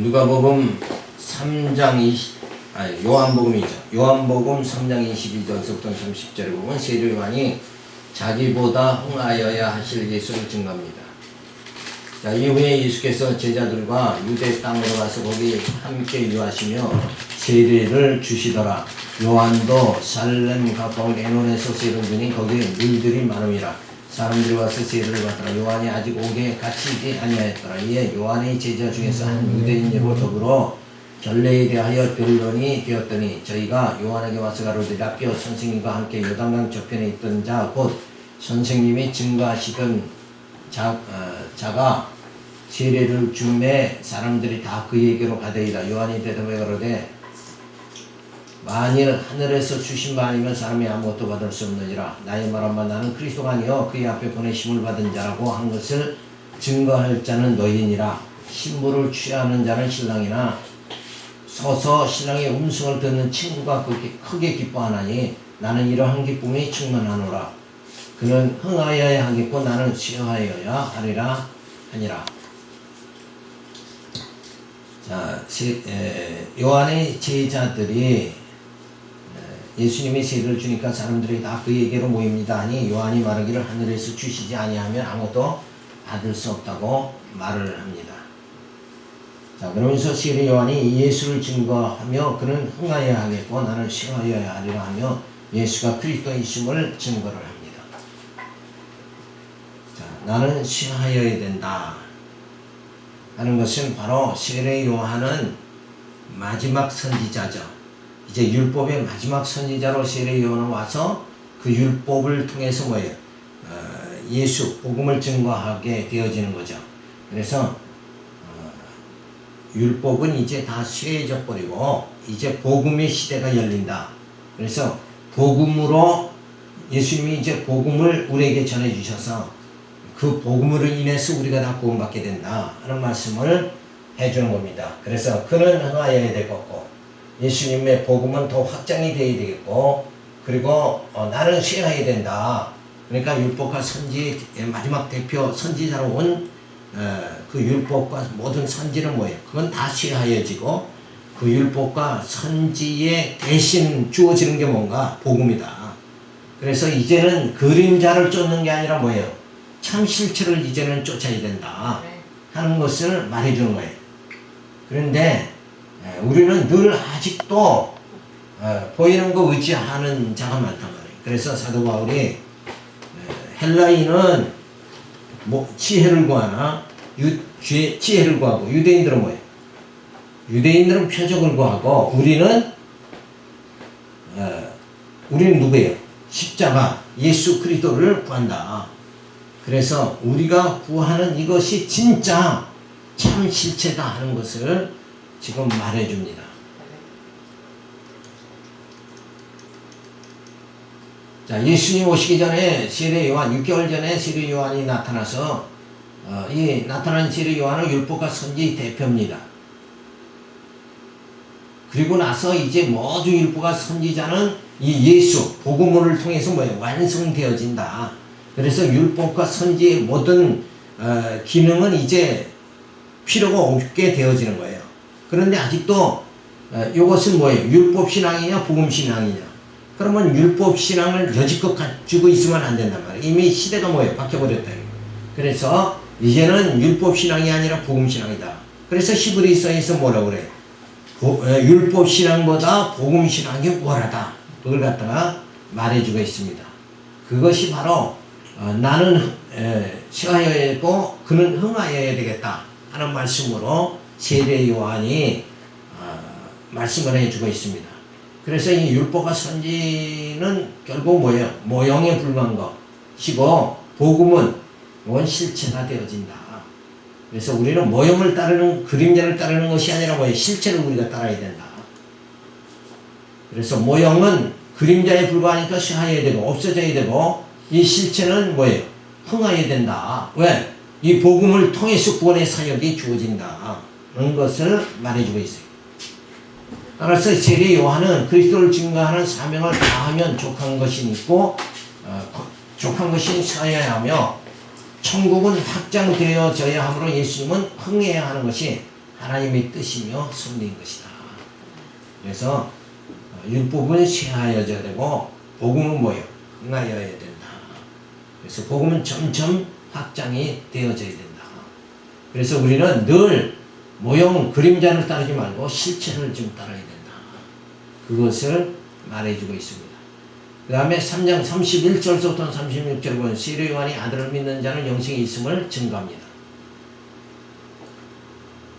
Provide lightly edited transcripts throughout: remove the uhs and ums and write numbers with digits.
누가복음 3장 20, 요한복음이죠. 요한복음 3장 22절부터 30절에 보면 세례 요한이 자기보다 흥하여야 하실 예수를 증거합니다. 자, 이후에 예수께서 제자들과 유대 땅으로 가서 거기 함께 유하시며 세례를 주시더라. 요한도 살렘 가까운 에논에서 세례를 주니 거기에 물들이 많음이라. 사람들이 와서 세례를 받더라. 요한이 아직 오게 갇히지 아니하였더라. 이에 요한의 제자 중에서 한 유대인으로 더불어 결례에 대하여 변론이 되었더니 저희가 요한에게 와서 가로되 라삐어 선생님과 함께 요단강 저편에 있던 자 곧 선생님이 증거하시던 자가 세례를 주매 사람들이 다 그에게로 가되이다. 요한이 대답해 가로되 만일 하늘에서 주신 바 아니면 사람이 아무것도 받을 수 없느니라. 나의 말한 바 나는 그리스도가 아니요 그의 앞에 보내심을 받은 자라고 한 것을 증거할 자는 너희니라. 신부를 취하는 자는 신랑이나 서서 신랑의 음성을 듣는 친구가 크게 기뻐하나니 나는 이러한 기쁨이 충만하노라. 그는 흥하여야 하겠고 나는 취하여야 하리라 하니라. 자, 요한의 제자들이 예수님이 세례를 주니까 사람들이 다 그에게로 모입니다 하니 요한이 말하기를 하늘에서 주시지 아니하면 아무것도 받을 수 없다고 말을 합니다. 자, 그러면서 세례 요한이 예수를 증거하며 그는 흥하여야 하겠고 나는 쉬어야 하리라 하며 예수가 그리스도이심을 증거를 합니다. 자, 나는 쉬어야 된다 하는 것은 바로 세례 요한은 마지막 선지자죠. 이제 율법의 마지막 선지자로 세례 요한은 와서 그 율법을 통해서 뭐예요? 예수, 복음을 증거하게 되어지는 거죠. 그래서 율법은 이제 다 쇠해져 버리고 이제 복음의 시대가 열린다. 그래서 복음으로 예수님이 이제 복음을 우리에게 전해주셔서 그 복음으로 인해서 우리가 다 구원받게 된다 하는 말씀을 해주는 겁니다. 그래서 그는 흥하여야 될 것고 예수님의 복음은 더 확장이 되어야 되겠고 그리고 나는 쉬어야 된다. 그러니까 율법과 선지의 마지막 대표 선지자로 온 그 율법과 모든 선지는 뭐예요? 그건 다 쉬어야지고 그 율법과 선지에 대신 주어지는 게 뭔가? 복음이다. 그래서 이제는 그림자를 쫓는 게 아니라 뭐예요? 참 실체를 이제는 쫓아야 된다 하는 것을 말해주는 거예요. 그런데 우리는 늘 아직도 보이는 거 의지하는 자가 많단 말이에요. 그래서 사도 바울이 헬라인은 지혜를 구하나 지혜를 구하고 유대인들은 뭐예요? 유대인들은 표적을 구하고 우리는 누구예요? 십자가 예수 그리스도를 구한다. 그래서 우리가 구하는 이것이 진짜 참 실체다 하는 것을 지금 말해줍니다. 자, 예수님 오시기 전에 세례 요한 6개월 전에 세례 요한이 나타나서 이 나타난 세례 요한은 율법과 선지의 대표입니다. 그리고 나서 이제 모든 율법과 선지자는 이 예수 복음을 통해서 뭐예요? 완성되어진다. 그래서 율법과 선지의 모든 기능은 이제 필요가 없게 되어지는 거예요. 그런데 아직도 이것은 뭐예요? 율법신앙이냐 복음신앙이냐. 그러면 율법신앙을 여지껏 가지고 있으면 안 된단 말이에요. 이미 시대가 뭐예요? 바뀌어버렸다. 그래서 이제는 율법신앙이 아니라 복음신앙이다. 그래서 히브리서에서 뭐라고 그래요? 율법신앙보다 복음신앙이 뭐라다. 그걸 갖다가 말해주고 있습니다. 그것이 바로 나는 쉬어야 되고 그는 흥하여야 되겠다 하는 말씀으로 세례 요한이 말씀을 해주고 있습니다. 그래서 이 율법과 선지는 결국 뭐예요? 모형에 불과한 것이고 복음은 원 실체가 되어진다. 그래서 우리는 모형을 따르는 그림자를 따르는 것이 아니라 뭐예요? 실체를 우리가 따라야 된다. 그래서 모형은 그림자에 불과하니까 쉬어야 되고 없어져야 되고 이 실체는 뭐예요? 흥하여야 된다. 왜? 이 복음을 통해서 구원의 사역이 주어진다. 그런 것을 말해주고 있어요. 따라서 세례 요한은 그리스도를 증거하는 사명을 다하면 족한 것이 있고 족한 것이 서야 하며 천국은 확장되어져야 하므로 예수님은 흥해야 하는 것이 하나님의 뜻이며 섭리인 것이다. 그래서 율법은 쇠하여져야 되고 복음은 뭐예요? 흥하여야 된다. 그래서 복음은 점점 확장이 되어져야 된다. 그래서 우리는 늘 모형 그림자를 따르지 말고 실체를 좀 따라야 된다. 그것을 말해주고 있습니다. 그 다음에 3장 31절부터 36절 보면 세례 요한이 아들을 믿는 자는 영생이 있음을 증거합니다.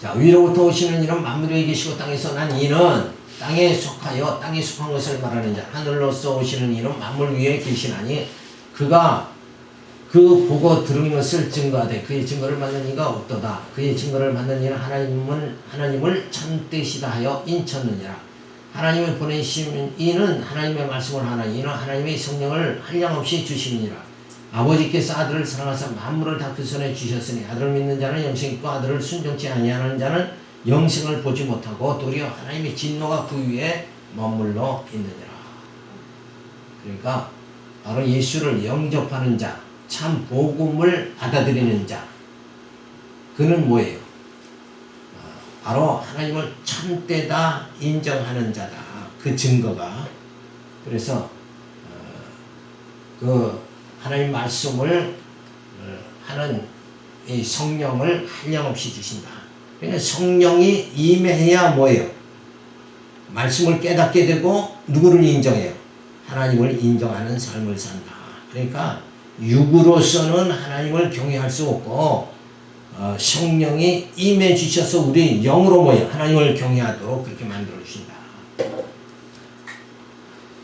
자, 위로부터 오시는 이는 만물 위에 계시고 땅에서 난 이는 땅에 속하여 땅에 속한 것을 말하는 자, 하늘로서 오시는 이는 만물 위에 계시나니 그가 그 보고 들은 것을 증거하되 그의 증거를 받는 이가 없도다. 그의 증거를 받는 이는 하나님을 참되시다 하여 인쳤느니라. 하나님을 보내신 이는 하나님의 말씀을 하나니 이는 하나님의 성령을 한량없이 주시느니라. 아버지께서 아들을 사랑하사 만물을 다 그 손에 주셨으니 아들을 믿는 자는 영생이 있고 아들을 순종치 아니하는 자는 영생을 보지 못하고 도리어 하나님의 진노가 그 위에 머물러 있느니라. 그러니까 바로 예수를 영접하는 자, 참 복음을 받아들이는 자, 그는 뭐예요? 바로 하나님을 참되다 인정하는 자다. 그 증거가. 그래서 그 하나님 말씀을 하는 이 성령을 한량없이 주신다. 그러니까 성령이 임해야 뭐예요? 말씀을 깨닫게 되고 누구를 인정해요? 하나님을 인정하는 삶을 산다. 그러니까 육으로서는 하나님을 경외할 수 없고 성령이 임해 주셔서 우리 영으로 뭐예요? 하나님을 경외하도록 그렇게 만들어 주신다.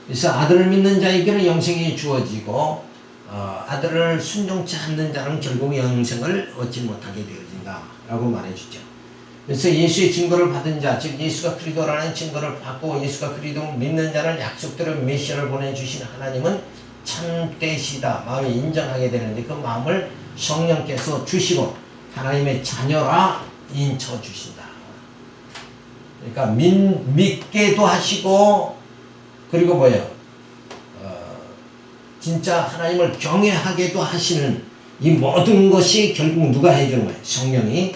그래서 아들을 믿는 자에게는 영생이 주어지고 아들을 순종치 않는 자는 결국 영생을 얻지 못하게 되어진다 라고 말해주죠. 그래서 예수의 증거를 받은 자, 즉 예수가 그리스도라는 증거를 받고 예수가 그리스도를 믿는 자를 약속대로 메시아를 보내주신 하나님은 참되시다 마음에 인정하게 되는데 그 마음을 성령께서 주시고 하나님의 자녀라 인쳐주신다. 그러니까 믿게도 하시고 그리고 뭐예요? 진짜 하나님을 경외하게도 하시는 이 모든 것이 결국 누가 해주는 거예요? 성령이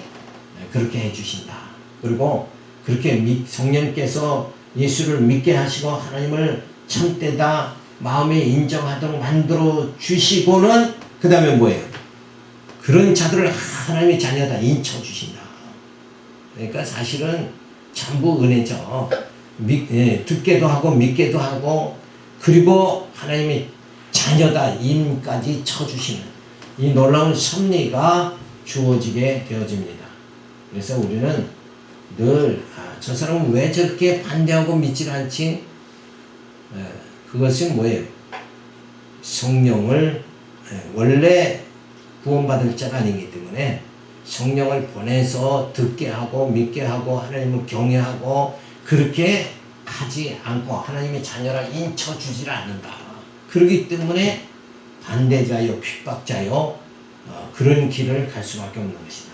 그렇게 해주신다. 그리고 그렇게 성령께서 예수를 믿게 하시고 하나님을 참되다 마음에 인정하도록 만들어 주시고는 그 다음에 뭐예요? 그런 자들을 하나님의 자녀다 인쳐 주신다. 그러니까 사실은 전부 은혜죠. 듣게도 하고 믿게도 하고 그리고 하나님의 자녀다 임까지 쳐주시는 이 놀라운 섭리가 주어지게 되어집니다. 그래서 우리는 늘 저 사람은 왜 저렇게 반대하고 믿질 않지? 그것은 뭐예요? 성령을 원래 구원받을 자가 아니기 때문에 성령을 보내서 듣게 하고 믿게 하고 하나님을 경외하고 그렇게 하지 않고 하나님의 자녀라 인쳐주질 않는다. 그렇기 때문에 반대자요 핍박자요 그런 길을 갈 수밖에 없는 것이다.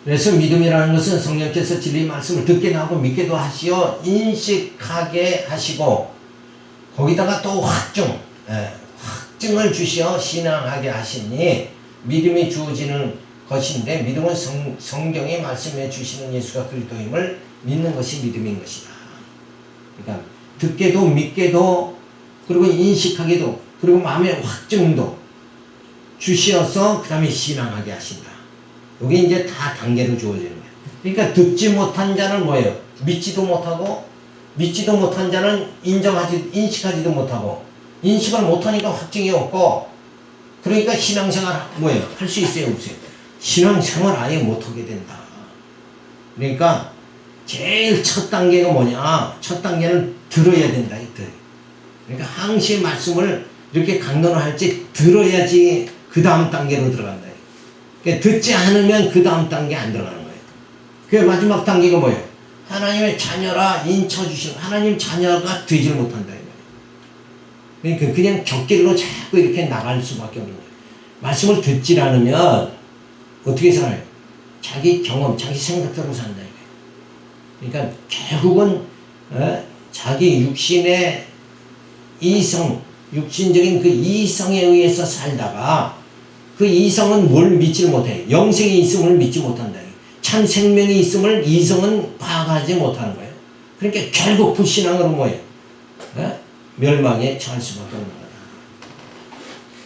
그래서 믿음이라는 것은 성령께서 진리 말씀을 듣게도 하고 믿게도 하시어 인식하게 하시고 거기다가 또 확증을 주시어 신앙하게 하시니 믿음이 주어지는 것인데 믿음은 성경이 말씀해 주시는 예수가 그리스도임을 믿는 것이 믿음인 것이다. 그러니까 듣게도 믿게도 그리고 인식하게도 그리고 마음의 확증도 주시어서 그 다음에 신앙하게 하신다. 이게 이제 다 단계로 주어지는 거예요. 그러니까 듣지 못한 자는 뭐예요? 믿지도 못하고 믿지도 못한 자는 인식하지도 못하고 인식을 못하니까 확증이 없고 그러니까 신앙생활 뭐예요? 할 수 있어요? 없어요? 신앙생활 아예 못하게 된다. 그러니까 제일 첫 단계가 뭐냐? 첫 단계는 들어야 된다. 그러니까 항시 말씀을 이렇게 강론을 할지 들어야지 그 다음 단계로 들어간다. 그러니까 듣지 않으면 그 다음 단계 안 들어가는 거예요. 그 마지막 단계가 뭐예요? 하나님의 자녀라 인쳐주신 하나님 자녀가 되질 못한다. 그러니까 그냥 곁길로 자꾸 이렇게 나갈 수밖에 없는 거예요. 말씀을 듣질 않으면 어떻게 살아요? 자기 경험, 자기 생각대로 산다. 그러니까 결국은 자기 육신의 이성, 육신적인 그 이성에 의해서 살다가 그 이성은 뭘 믿지 못해. 영생이 있음을 믿지 못한다. 참 생명이 있음을 이성은 파악하지 못하는 거예요. 그러니까 결국 불신앙으로 뭐예요? 멸망에 처할 수밖에 없는 거다.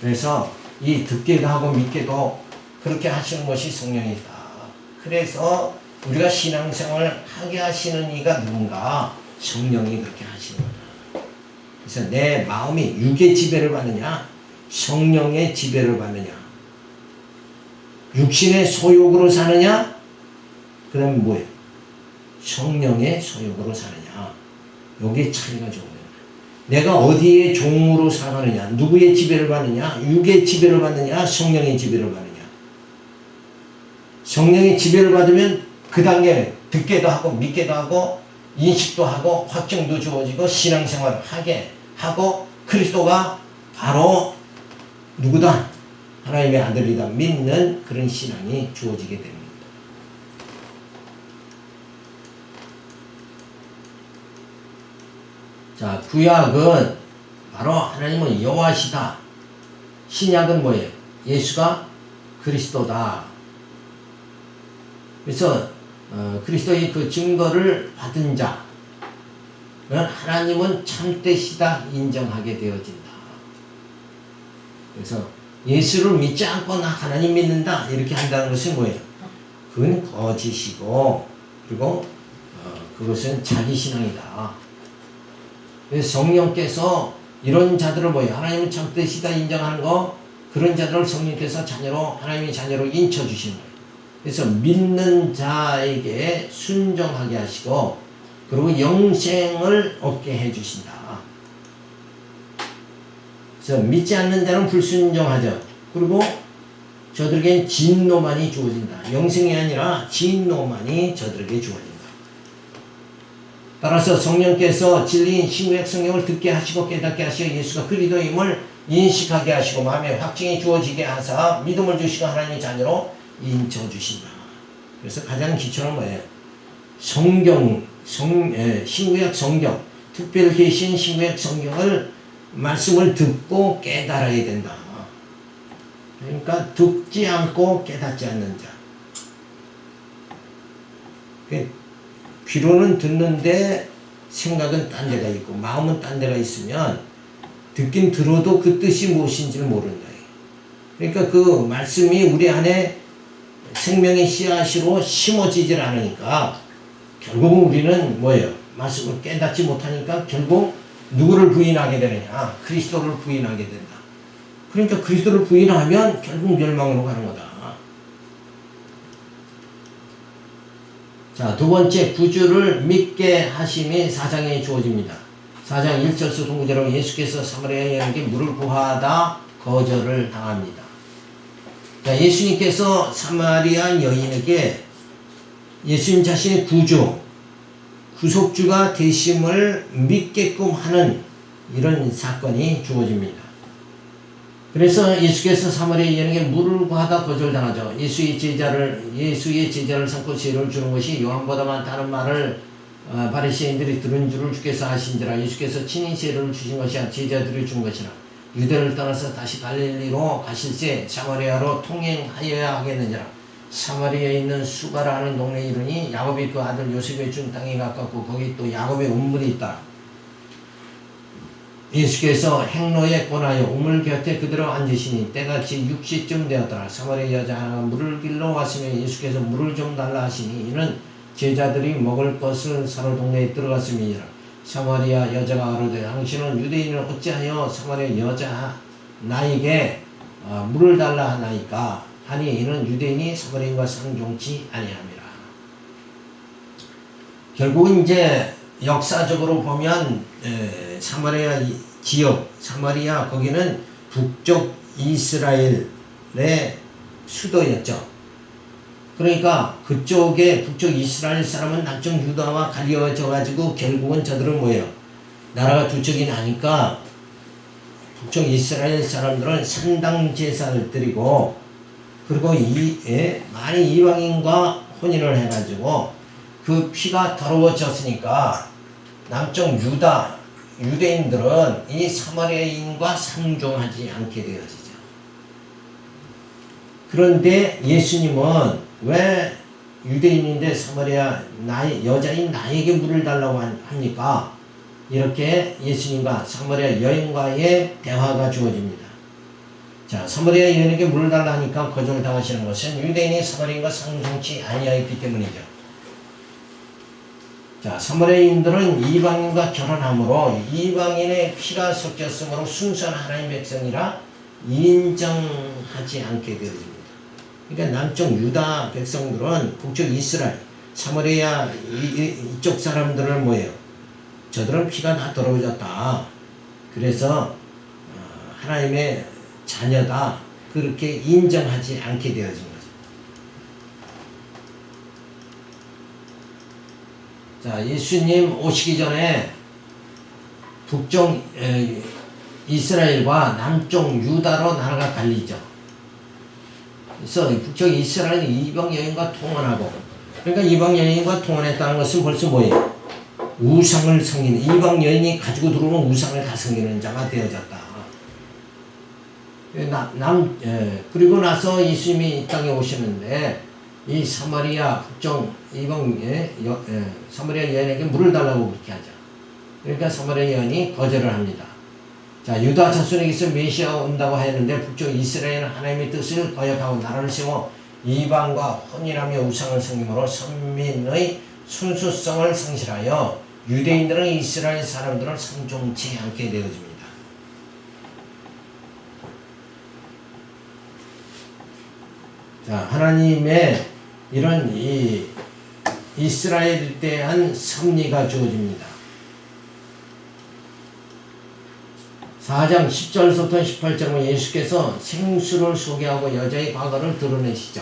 그래서 이 듣기도 하고 믿기도 그렇게 하시는 것이 성령이다. 그래서 우리가 신앙생활을 하게 하시는 이가 누군가? 성령이 그렇게 하시는 거다. 그래서 내 마음이 육의 지배를 받느냐? 성령의 지배를 받느냐? 육신의 소욕으로 사느냐? 그 다음에 뭐예요? 성령의 소욕으로 사느냐? 여기에 차이가 좀 있어요. 내가 어디에 종으로 살아가느냐? 누구의 지배를 받느냐? 육의 지배를 받느냐? 성령의 지배를 받느냐? 성령의 지배를 받으면 그 단계에 듣게도 하고 믿게도 하고 인식도 하고 확증도 주어지고 신앙생활을 하게 하고 그리스도가 바로 누구다? 하나님의 아들이다 믿는 그런 신앙이 주어지게 됩니다. 자, 구약은 바로 하나님은 여호와시다. 신약은 뭐예요? 예수가 그리스도다. 그래서 그리스도의 그 증거를 받은 자, 하나님은 참되시다 인정하게 되어진다. 그래서 예수를 믿지 않고 나 하나님 믿는다 이렇게 한다는 것은 뭐예요? 그건 거짓이고 그리고 그것은 자기 신앙이다. 그래서 성령께서 이런 자들을 뭐예요? 하나님은 참되시다 인정하는 거 그런 자들을 성령께서 자녀로 하나님의 자녀로 인쳐주시는 거예요. 그래서 믿는 자에게 순종하게 하시고 그리고 영생을 얻게 해주신다. 그래서 믿지 않는 자는 불순종하죠. 그리고 저들에겐 진노만이 주어진다. 영생이 아니라 진노만이 저들에게 주어진다. 따라서 성령께서 진리인 신구약 성경을 듣게 하시고 깨닫게 하시고 예수가 그리스도임을 인식하게 하시고 마음에 확증이 주어지게 하사 믿음을 주시고 하나님의 자녀로 인쳐주신다. 그래서 가장 기초는 뭐예요? 신구약 성경, 특별 계신 신구약 성경을 말씀을 듣고 깨달아야 된다. 그러니까 듣지 않고 깨닫지 않는 자. 귀로는 듣는데 생각은 딴 데가 있고 마음은 딴 데가 있으면 듣긴 들어도 그 뜻이 무엇인지를 모른다. 그러니까 그 말씀이 우리 안에 생명의 씨앗으로 심어지질 않으니까 결국은 우리는 뭐예요? 말씀을 깨닫지 못하니까 결국 누구를 부인하게 되느냐? 그리스도를 부인하게 된다. 그러니까 그리스도를 부인하면 결국 멸망으로 가는 거다. 자, 두 번째 구주를 믿게 하심이 4장에 주어집니다. 4장 1절서 동구절로 예수께서 사마리아 여인에게 물을 구하다 거절을 당합니다. 자, 예수님께서 사마리아 여인에게 예수님 자신의 구주, 구속주가 되심을 믿게끔 하는 이런 사건이 주어집니다. 그래서 예수께서 사마리아 여인에게 물을 구하다 거절당하죠. 예수의 제자를 삼고 죄를 주는 것이 요한보다만 다른 말을 바리새인들이 들은 줄을 주께서 아신지라. 예수께서 친히 죄를 주신 것이 아니라 제자들이 준 것이라. 유대를 떠나서 다시 갈릴리로 가실새 사마리아로 통행하여야 하겠느니라. 사마리아에 있는 수가라 하는 동네에 이르니 야곱이 그 아들 요셉의 준 땅에 가깝고 거기 또 야곱의 우물이 있다. 예수께서 행로에 권하여 우물 곁에 그대로 앉으시니 때가 제6시쯤 되었더라. 사마리아 여자 하나가 물을 길러 왔으며 예수께서 물을 좀 달라 하시니 이는 제자들이 먹을 것을 사러 동네에 들어갔음이니라. 사마리아 여자가 가로되 당신은 유대인을 어찌하여 사마리아 여자 나에게 물을 달라 하나이까 하니 이는 유대인이 사마리아인과 상종치 아니함이라. 결국은 이제 역사적으로 보면 사마리아 지역, 사마리아 거기는 북쪽 이스라엘의 수도였죠. 그러니까 그쪽에 북쪽 이스라엘 사람은 남쪽 유다와 갈려져 가지고 결국은 저들은 뭐예요? 나라가 두 쪽이 나니까 북쪽 이스라엘 사람들은 산당 제사를 드리고 그리고 많은 이방인과 혼인을 해가지고 그 피가 더러워졌으니까 남쪽 유대인들은 이 사마리아인과 상종하지 않게 되어지죠. 그런데 예수님은 왜 유대인인데 사마리아 여자인 나에게 물을 달라고 합니까? 이렇게 예수님과 사마리아 여인과의 대화가 주어집니다. 자, 사마리아 여인에게 물을 달라 하니까 거절당하시는 것은 유대인이 사마리아인과 상종치 아니하였기 때문이죠. 자, 사마리아인들은 이방인과 결혼함으로 이방인의 피가 섞였으므로 순수한 하나님의 백성이라 인정하지 않게 되어집니다. 그러니까 남쪽 유다 백성들은 북쪽 이스라엘, 사마리아 이쪽 사람들을 뭐예요? 저들은 피가 다 더러워졌다. 그래서 하나님의 자녀다. 그렇게 인정하지 않게 되어진 거죠. 자, 예수님 오시기 전에 북쪽 이스라엘과 남쪽 유다로 나라가 갈리죠. 그래서 북쪽 이스라엘은 이방 여인과 통혼하고, 그러니까 이방 여인과 통혼했다는 것은 벌써 뭐예요? 우상을 섬기는, 이방 여인이 가지고 들어오는 우상을 다 섬기는 자가 되어졌다. 그리고 나서 예수님이 이 땅에 오시는데 이 사마리아 북쪽 이방 사마리아 여인에게 물을 달라고 그렇게 하죠. 그러니까 사마리아 여인이 거절을 합니다. 자, 유다 자손에게서 메시아가 온다고 하였는데 북쪽 이스라엘은 하나님의 뜻을 거역하고 나라를 세워 이방과 혼인하며 우상을 섬김으로 선민의 순수성을 상실하여 유대인들은 이스라엘 사람들을 상종치 않게 되어집니다. 자, 하나님의 이런 이스라엘에 대한 섭리가 주어집니다. 4장 10절부터 18절은 예수께서 생수를 소개하고 여자의 과거를 드러내시죠.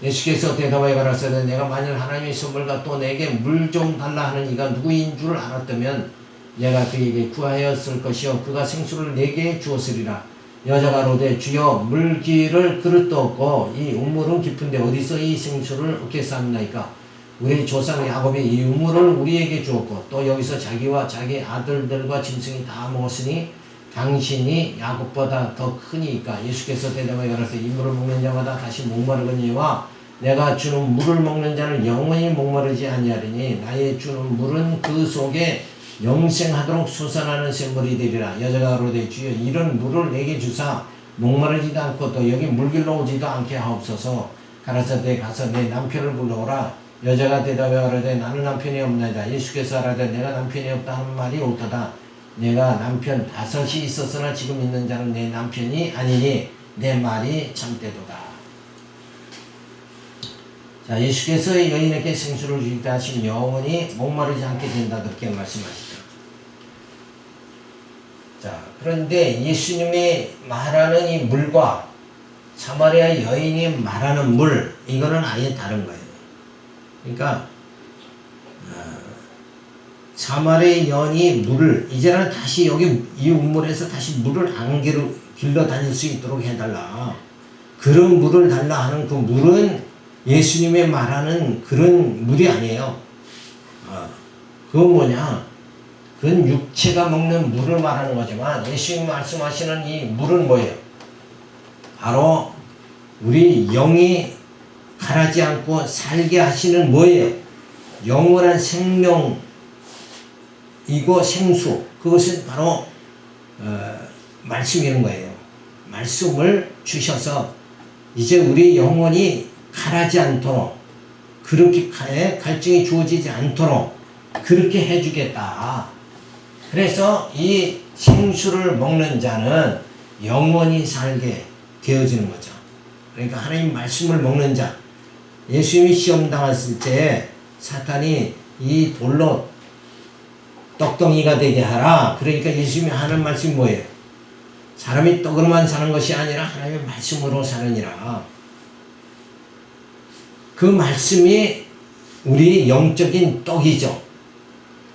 예수께서 대답하여 가라사대 내가 만일 하나님의 선물과 또 내게 물 좀 달라 하는 이가 누구인 줄 알았다면 내가 그에게 구하였을 것이요 그가 생수를 내게 주었으리라. 여자가 이르되 주여 물기를 그릇도 없고 이 우물은 깊은데 어디서 이 생수를 얻겠사옵나이까. 우리 조상 야곱이 이 우물을 우리에게 주었고 또 여기서 자기와 자기 아들들과 짐승이 다 먹었으니 당신이 야곱보다 더 크니까. 예수께서 대답하여 가라사대 이 물을 먹는 자마다 다시 목마르거니와 내가 주는 물을 먹는 자는 영원히 목마르지 아니하리니 나의 주는 물은 그 속에 영생하도록 솟아나는 샘물이 되리라. 여자가 이르되 주여 이런 물을 내게 주사 목마르지도 않고 또 여기 물길로 오지도 않게 하옵소서. 가라사대 가서 내 남편을 불러오라. 여자가 대답하여 이르되 나는 남편이 없나이다. 예수께서 이르되 내가 남편이 없다 하는 말이 옳도다. 내가 남편 5이 있었으나 지금 있는 자는 내 남편이 아니니 내 말이 참되도다. 자, 예수께서 여인에게 생수를 주기다 하시면 영원히 목마르지 않게 된다 그렇게 말씀하시죠. 자, 그런데 예수님이 말하는 이 물과 사마리아 여인이 말하는 물, 이거는 아예 다른 거예요. 그러니까 사마리아 여인이 물을 이제는 다시 여기 이 우물에서 다시 물을 안 길러 다닐 수 있도록 해달라. 그런 물을 달라 하는 그 물은 예수님이 말하는 그런 물이 아니에요. 그건 뭐냐? 그건 육체가 먹는 물을 말하는 거지만 예수님이 말씀하시는 이 물은 뭐예요? 바로 우리 영이 가라지 않고 살게 하시는 뭐예요? 영원한 생명이고 생수. 그것은 바로 말씀이는 거예요. 말씀을 주셔서 이제 우리 영혼이 가라지 않도록 그렇게 갈증이 주어지지 않도록 그렇게 해주겠다. 그래서 이 생수를 먹는 자는 영원히 살게 되어지는 거죠. 그러니까 하나님 말씀을 먹는 자, 예수님이 시험 당했을 때 사탄이 이 돌로 떡덩이가 되게 하라. 그러니까 예수님이 하는 말씀이 뭐예요? 사람이 떡으로만 사는 것이 아니라 하나님의 말씀으로 사느니라. 그 말씀이 우리 영적인 떡이죠.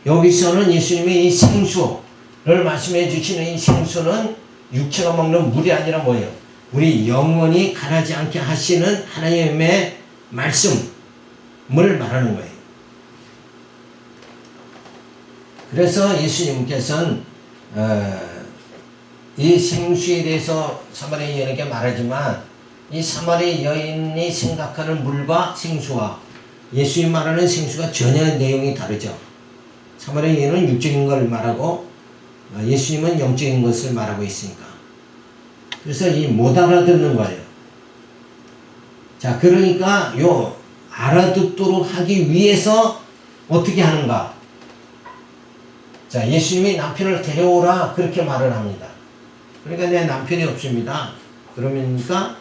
여기서는 예수님이 이 생수를 말씀해 주시는 이 생수는 육체가 먹는 물이 아니라 뭐예요? 우리 영원히 가라지 않게 하시는 하나님의 말씀을 말하는 거예요. 그래서 예수님께서는 이 생수에 대해서 사마리아 여인에게 말하지만 이 사마리 여인이 생각하는 물과 생수와 예수님 말하는 생수가 전혀 내용이 다르죠. 사마리 여인은 육적인 걸 말하고 예수님은 영적인 것을 말하고 있으니까. 그래서 이 못 알아듣는 거예요. 자, 그러니까 요 알아듣도록 하기 위해서 어떻게 하는가? 자, 예수님이 남편을 데려오라 그렇게 말을 합니다. 그러니까 내 남편이 없습니다. 그러니까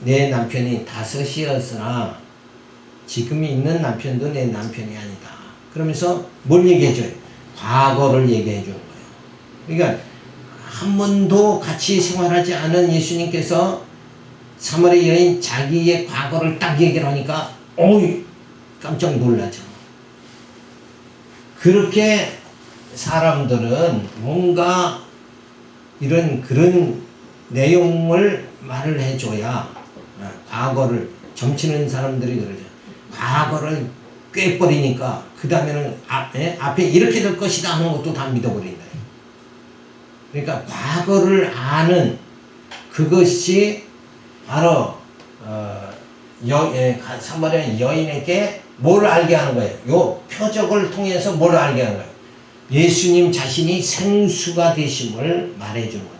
내 남편이 다섯이었으나 지금 있는 남편도 내 남편이 아니다. 그러면서 뭘 얘기해줘요? 과거를 얘기해 주는 거예요. 그러니까 한 번도 같이 생활하지 않은 예수님께서 사마리 여인 자기의 과거를 딱 얘기를 하니까 어이 깜짝 놀라죠. 그렇게 사람들은 뭔가 이런 그런 내용을 말을 해줘야 과거를 점치는 사람들이 그러죠. 과거를 꿰버리니까 그 다음에는 앞에 이렇게 될 것이다 하는 것도 다 믿어버린다. 그러니까 과거를 아는 그것이 바로 사마리아 여인에게 뭘 알게 하는 거예요? 요 표적을 통해서 뭘 알게 하는 거예요? 예수님 자신이 생수가 되심을 말해주는 거예요.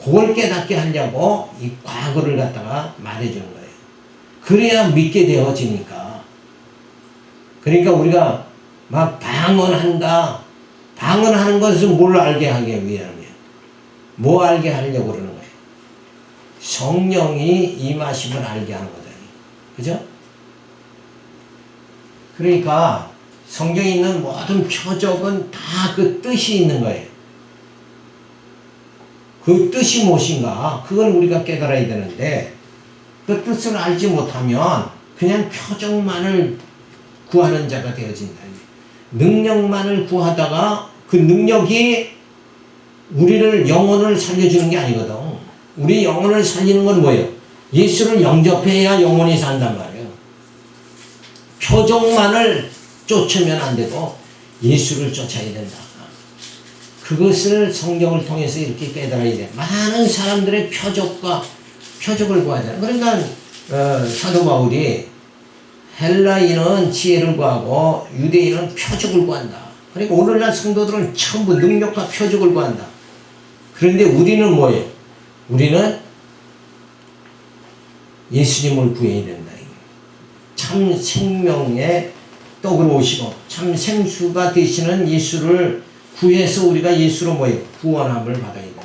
그걸 깨닫게 하려고 이 과거를 갖다가 말해주는 거예요. 그래야 믿게 되어지니까. 그러니까 우리가 막 방언한다. 방언하는 것은 뭘 알게 하기 위함이에요? 뭐 알게 하려고 그러는 거예요? 성령이 임하심을 알게 하는 거다. 그죠? 그러니까 성경에 있는 모든 표적은 다 그 뜻이 있는 거예요. 그 뜻이 무엇인가? 그걸 우리가 깨달아야 되는데 그 뜻을 알지 못하면 그냥 표적만을 구하는 자가 되어진다. 능력만을 구하다가 그 능력이 우리를 영혼을 살려주는 게 아니거든. 우리 영혼을 살리는 건 뭐예요? 예수를 영접해야 영혼이 산단 말이에요. 표적만을 쫓으면 안 되고 예수를 쫓아야 된다. 그것을 성경을 통해서 이렇게 깨달아야 돼. 많은 사람들의 표적을 구하잖아요. 그러니까 사도 바울이 헬라인은 지혜를 구하고 유대인은 표적을 구한다. 그러니까 오늘날 성도들은 전부 능력과 표적을 구한다. 그런데 우리는 뭐예요? 우리는 예수님을 구해야 된다. 참 생명의 떡으로 오시고 참 생수가 되시는 예수를 구해서 우리가 예수로 뭐예요? 구원함을 받아야 된다.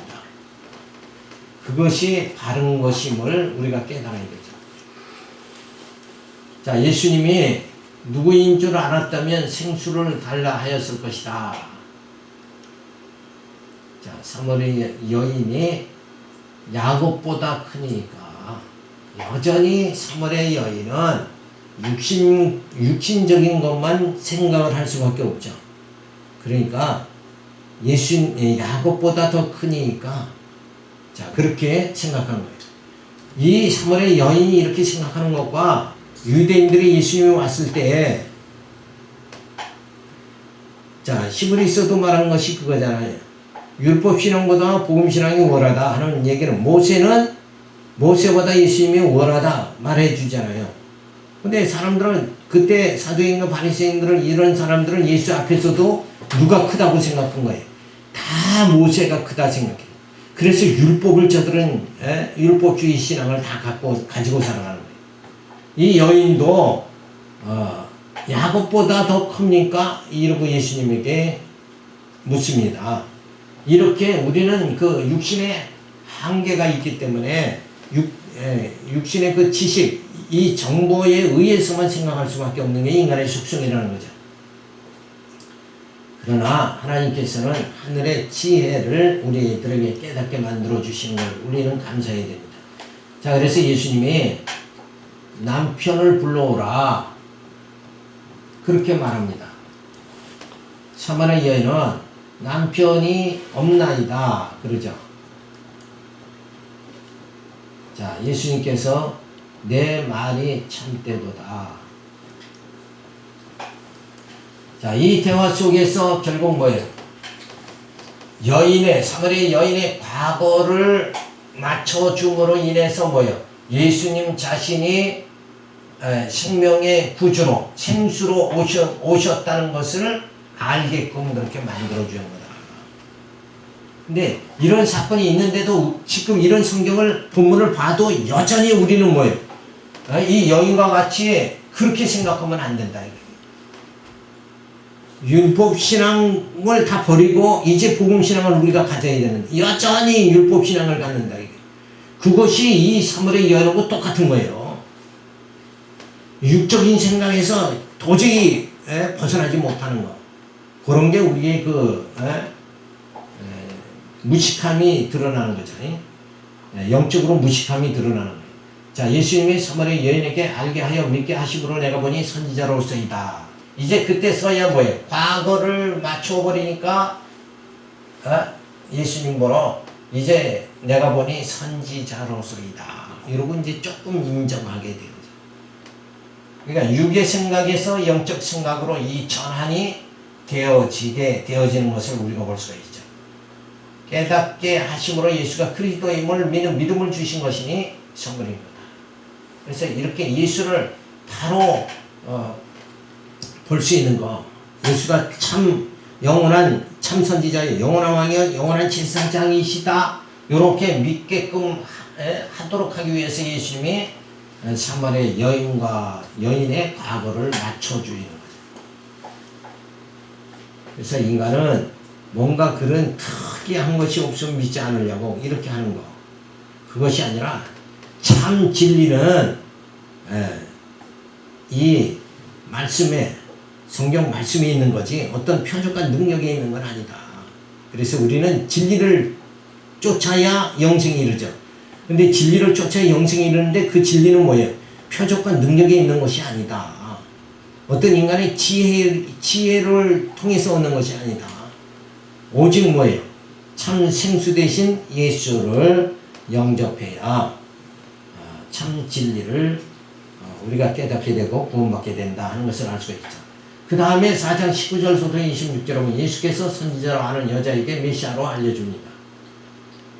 그것이 바른 것임을 우리가 깨달아야 되죠. 자, 예수님이 누구인 줄 알았다면 생수를 달라 하였을 것이다. 자, 사마리 여인이 야곱보다 크니까 여전히 사마리 여인은 육신적인 것만 생각을 할 수밖에 없죠. 그러니까 야곱보다 더 크니까 자 그렇게 생각하는 거예요. 이 사마리아 여인이 이렇게 생각하는 것과 유대인들이 예수님이 왔을 때 자 히브리서도 말하는 것이 그거잖아요. 율법신앙보다 복음신앙이 원하다 하는 얘기는 모세보다 예수님이 원하다 말해주잖아요. 근데 사람들은 그때 사두개인과 바리새인들은 이런 사람들은 예수 앞에서도 누가 크다고 생각한 거예요. 다 모세가 크다 생각해요. 그래서 율법을 저들은 율법주의 신앙을 다 가지고 살아가는 거예요. 이 여인도 야곱보다 더 큽니까? 이러고 예수님에게 묻습니다. 이렇게 우리는 그 육신의 한계가 있기 때문에 육신의 그 지식, 이 정보에 의해서만 생각할 수밖에 없는 게 인간의 속성이라는 거죠. 그러나 하나님께서는 하늘의 지혜를 우리들에게 깨닫게 만들어 주시는 걸 우리는 감사해야 됩니다. 자, 그래서 예수님이 남편을 불러오라 그렇게 말합니다. 사마리아 여인은 남편이 없나이다 그러죠. 자, 예수님께서 내 말이 참되도다. 자, 이 대화 속에서 결국 뭐예요? 사마리아 여인의 과거를 맞춰줌으로 인해서 뭐예요? 예수님 자신이 생명의 구주로 생수로 오셨다는 것을 알게끔 그렇게 만들어주는 거다. 근데 이런 사건이 있는데도 지금 이런 성경을 본문을 봐도 여전히 우리는 뭐예요? 이 여인과 같이 그렇게 생각하면 안 된다. 율법신앙을 다 버리고 이제 복음신앙을 우리가 가져야 되는데 여전히 율법신앙을 갖는다. 그것이 이 사물의 여인하고 똑같은 거예요. 육적인 생각에서 도저히 벗어나지 못하는 거. 그런 게 우리의 무식함이 드러나는 거잖아요. 영적으로 무식함이 드러나는 거예요. 자, 예수님이 사마리아 여인에게 알게 하여 믿게 하심으로 내가 보니 선지자로서이다. 이제 그때서야 뭐예요? 과거를 맞춰버리니까 예수님 보러 이제 내가 보니 선지자로서이다. 이러고 이제 조금 인정하게 되죠. 그러니까 육의 생각에서 영적 생각으로 이 전환이 되어지는 것을 우리가 볼 수가 있죠. 깨닫게 하심으로 예수가 그리스도임을 믿는 믿음을 주신 것이니 선물입니다. 그래서 이렇게 예수를 바로 볼 수 있는 거, 예수가 참 영원한 참 선지자예요. 영원한 왕이요 영원한 제사장이시다. 이렇게 믿게끔 하도록 하기 위해서 예수님이 사마리아 여인의 과거를 맞춰주는 거죠. 그래서 인간은 뭔가 그런 특이한 것이 없으면 믿지 않으려고 이렇게 하는 거. 그것이 아니라 참 진리는 이 말씀에 성경 말씀이 있는 거지 어떤 표적과 능력이 있는 건 아니다. 그래서 우리는 진리를 쫓아야 영생이 이르죠. 근데 진리를 쫓아야 영생이 이르는데 그 진리는 뭐예요? 표적과 능력이 있는 것이 아니다. 어떤 인간의 지혜를 통해서 얻는 것이 아니다. 오직 뭐예요? 참 생수 대신 예수를 영접해야 참 진리를 우리가 깨닫게 되고 구원받게 된다 하는 것을 알 수가 있죠. 그 다음에 4장 19절부터 26절 보면 예수께서 선지자로 아는 여자에게 메시아로 알려줍니다.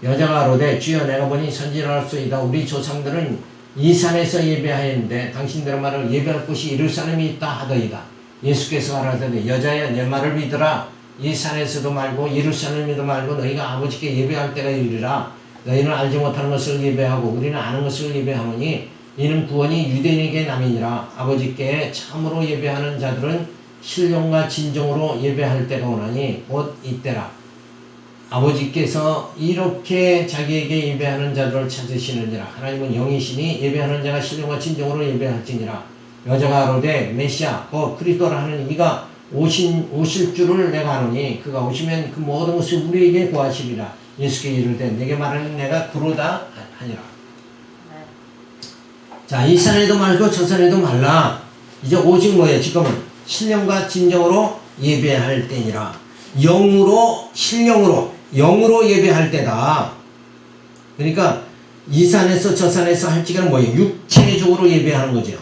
여자가 아뢰되 주여 내가 보니 선지자로서이다. 우리 조상들은 이 산에서 예배하였는데 당신들의 말을 예배할 곳이 예루살렘이 있다 하더이다. 예수께서 가라사대 여자여 내 말을 믿으라. 이 산에서도 말고 예루살렘에도 말고 너희가 아버지께 예배할 때가 이르리라. 너희는 알지 못하는 것을 예배하고 우리는 아는 것을 예배하오니 이는 구원이 유대인에게 남이니라. 아버지께 참으로 예배하는 자들은 신령과 진정으로 예배할 때가 오나니 곧 이때라. 아버지께서 이렇게 자기에게 예배하는 자들을 찾으시느니라. 하나님은 영이시니 예배하는 자가 신령과 진정으로 예배할지니라. 여자가 아뢰되 메시아 곧 그리스도라 하는 이가 오실 줄을 내가 아노니 그가 오시면 그 모든 것을 우리에게 구하시리라. 예수께 이르되 내게 말하는 내가 그로다 하니라. 자, 이 산에도 말고 저 산에도 말라. 이제 오직 뭐예요? 지금은 신령과 진정으로 예배할 때니라. 영으로 예배할 때다. 그러니까 이 산에서 저 산에서 할 지가 뭐예요? 육체적으로 예배하는 거죠.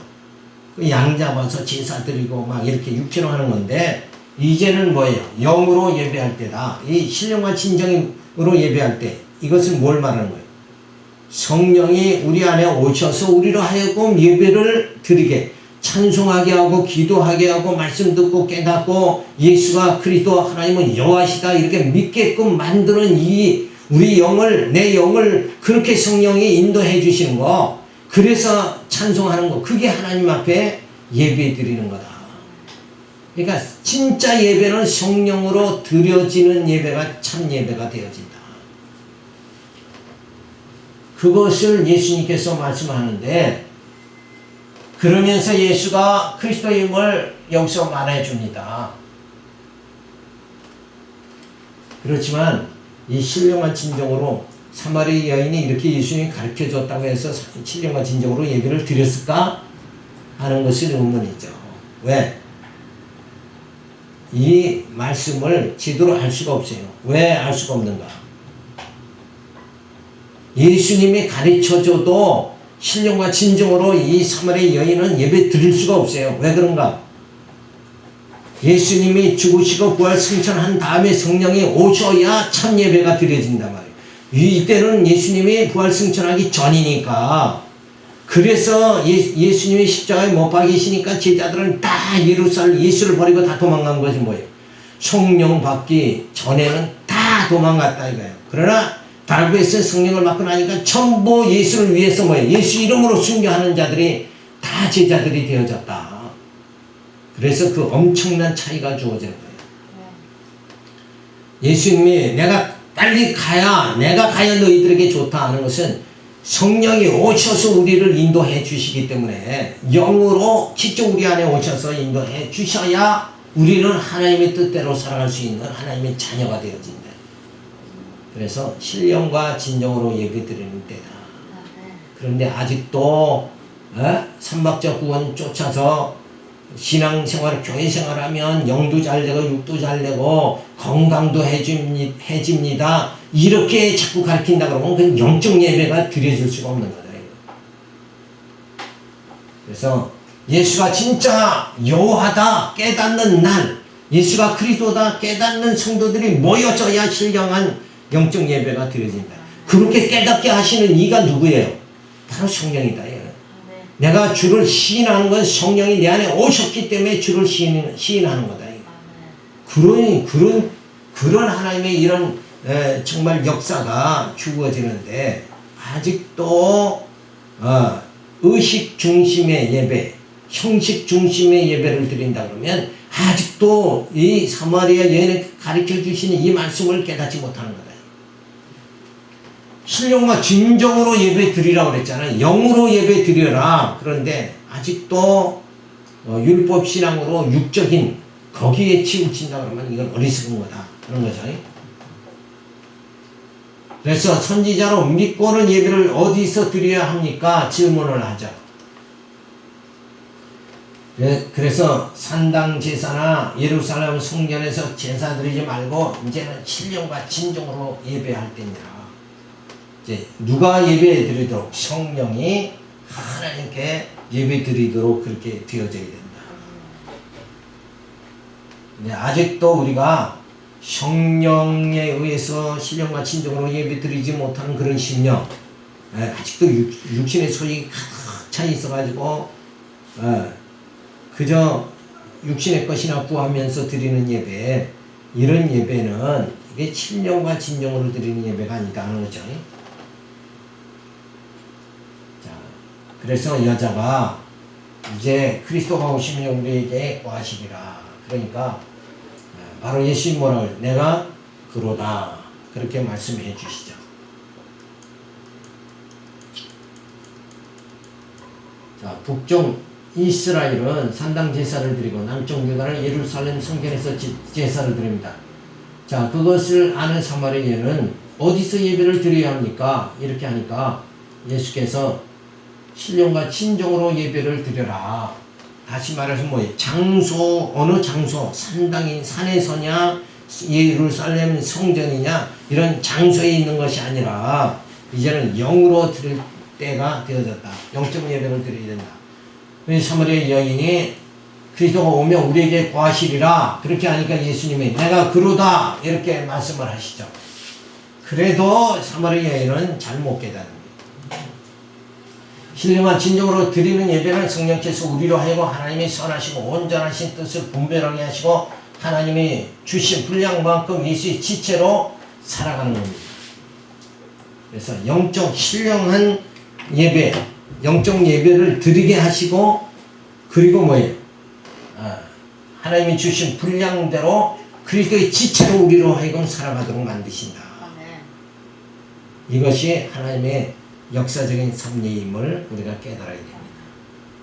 양 잡아서 제사 드리고 막 이렇게 육체로 하는 건데 이제는 뭐예요? 영으로 예배할 때다. 이 신령과 진정으로 예배할 때 이것은 뭘 말하는 거예요? 성령이 우리 안에 오셔서 우리로 하여금 예배를 드리게 찬송하게 하고 기도하게 하고 말씀 듣고 깨닫고 예수가 그리스도 하나님은 여호와시다 이렇게 믿게끔 만드는 이 우리 영을 내 영을 그렇게 성령이 인도해 주시는 거 그래서 찬송하는 거 그게 하나님 앞에 예배 드리는 거다. 그러니까 진짜 예배는 성령으로 드려지는 예배가 참 예배가 되어진다. 그것을 예수님께서 말씀하는데 그러면서 예수가 그리스도임을 여기서 말해줍니다. 그렇지만 이 신령한 진정으로 사마리아 여인이 이렇게 예수님이 가르쳐줬다고 해서 신령한 진정으로 예배를 드렸을까 하는 것이 의문이죠. 왜? 이 말씀을 제대로 알 수가 없어요. 왜 알 수가 없는가? 예수님이 가르쳐줘도 신령과 진정으로 이 사마리아 여인은 예배 드릴 수가 없어요. 왜 그런가? 예수님이 죽으시고 부활 승천한 다음에 성령이 오셔야 참 예배가 드려진단 말이에요. 이때는 예수님이 부활 승천하기 전이니까 그래서 예수님이 십자가에 못 박이시니까 제자들은 다 예수를 버리고 다 도망간 것이 뭐예요? 성령 받기 전에는 다 도망갔다 이거예요. 그러나 달구에서 성령을 받고 나니까 전부 예수를 위해서 뭐예요? 예수 이름으로 순교하는 자들이 다 제자들이 되어졌다. 그래서 그 엄청난 차이가 주어지는 거예요. 예수님이 내가 가야 너희들에게 좋다 하는 것은 성령이 오셔서 우리를 인도해 주시기 때문에 영으로 직접 우리 안에 오셔서 인도해 주셔야 우리는 하나님의 뜻대로 살아갈 수 있는 하나님의 자녀가 되어진다. 그래서 신령과 진정으로 예배드리는 때다. 그런데 아직도 삼박자 구원 쫓아서 신앙생활, 교회생활하면 영도 잘되고 육도 잘되고 건강도 해집니다. 이렇게 자꾸 가르친다 그러면 그건 영적 예배가 드려질 수가 없는 거다. 그래서 예수가 진짜 여호와다 깨닫는 날, 예수가 그리스도다 깨닫는 성도들이 모여져야 신령한 영적 예배가 드려진다. 그렇게 깨닫게 하시는 이가 누구예요? 바로 성령이다. 내가 주를 시인하는 건 성령이 내 안에 오셨기 때문에 주를 시인하는 거다. 그런 하나님의 이런 정말 역사가 주어지는데 아직도 의식 중심의 예배, 형식 중심의 예배를 드린다 그러면 아직도 이 사마리아 여인에 가르쳐 주시는 이 말씀을 깨닫지 못하는 거다. 신령과 진정으로 예배 드리라고 그랬잖아요. 영으로 예배 드려라. 그런데 아직도 율법 신앙으로 육적인 거기에 치우친다 그러면 이건 어리석은 거다. 그런 거죠. 그래서 선지자로 믿고는 예배를 어디서 드려야 합니까? 질문을 하죠. 그래서 산당 제사나 예루살렘 성전에서 제사 드리지 말고 이제는 신령과 진정으로 예배할 때니라. 이제 누가 예배 드리도록 성령이 하나님께 예배 드리도록 그렇게 되어져야 된다. 근데 아직도 우리가 성령에 의해서 신령과 진정으로 예배 드리지 못하는 그런 심령, 아직도 육신의 소욕이 가득 차 있어가지고 그저 육신의 것이나 구하면서 드리는 예배, 이런 예배는 이게 신령과 진정으로 드리는 예배가 아니다 하는 거죠. 그래서 여자가 이제 그리스도가 오시면 우리에게 구하시리라. 그러니까 바로 예수님 뭐라고 해요? 내가 그로다. 그렇게 말씀해 주시죠. 자, 북쪽 이스라엘은 산당 제사를 드리고 남쪽 유다는 예루살렘 성전에서 제사를 드립니다. 자, 그것을 아는 사마리아는 어디서 예배를 드려야 합니까? 이렇게 하니까 예수께서 신령과 진정으로 예배를 드려라. 다시 말해서 뭐예요? 장소, 어느 장소, 산에서냐, 예루살렘 성전이냐, 이런 장소에 있는 것이 아니라 이제는 영으로 드릴 때가 되어졌다. 영적 예배를 드려야 된다. 사마리아 여인이 그리스도가 오면 우리에게 구하시리라. 그렇게 하니까 예수님이 내가 그로다. 이렇게 말씀을 하시죠. 그래도 사마리아 여인은 잘 못 깨닫는 거예요. 신령한 진정으로 드리는 예배는 성령께서 우리로 하여금 하나님이 선하시고 온전하신 뜻을 분별하게 하시고 하나님이 주신 분량만큼 예수의 지체로 살아가는 겁니다. 그래서 영적 신령한 예배, 영적 예배를 드리게 하시고 그리고 뭐예요? 하나님이 주신 분량대로 그리스도의 지체로 우리로 하여금 살아가도록 만드신다. 이것이 하나님의 역사적인 섭리임을 우리가 깨달아야 됩니다.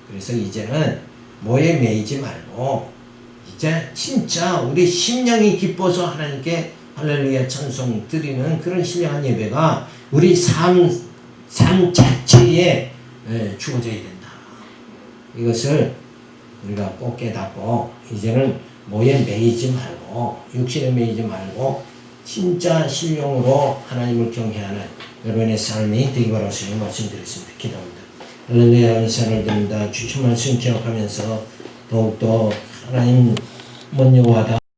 그래서 이제는 뭐에 매이지 말고 이제 진짜 우리 심령이 기뻐서 하나님께 할렐루야 찬송 드리는 그런 신령한 예배가 우리 삶 자체에 주어져야 된다. 이것을 우리가 꼭 깨닫고 이제는 뭐에 매이지 말고 육신에 매이지 말고 진짜 신령으로 하나님을 경외하는 여러분의 삶이 되기 바라서 말씀드렸습니다. 기도합니다. 할렐루야 은사를 드립니다. 주신 말씀 기억하면서 더욱더 하나님 먼 여호와다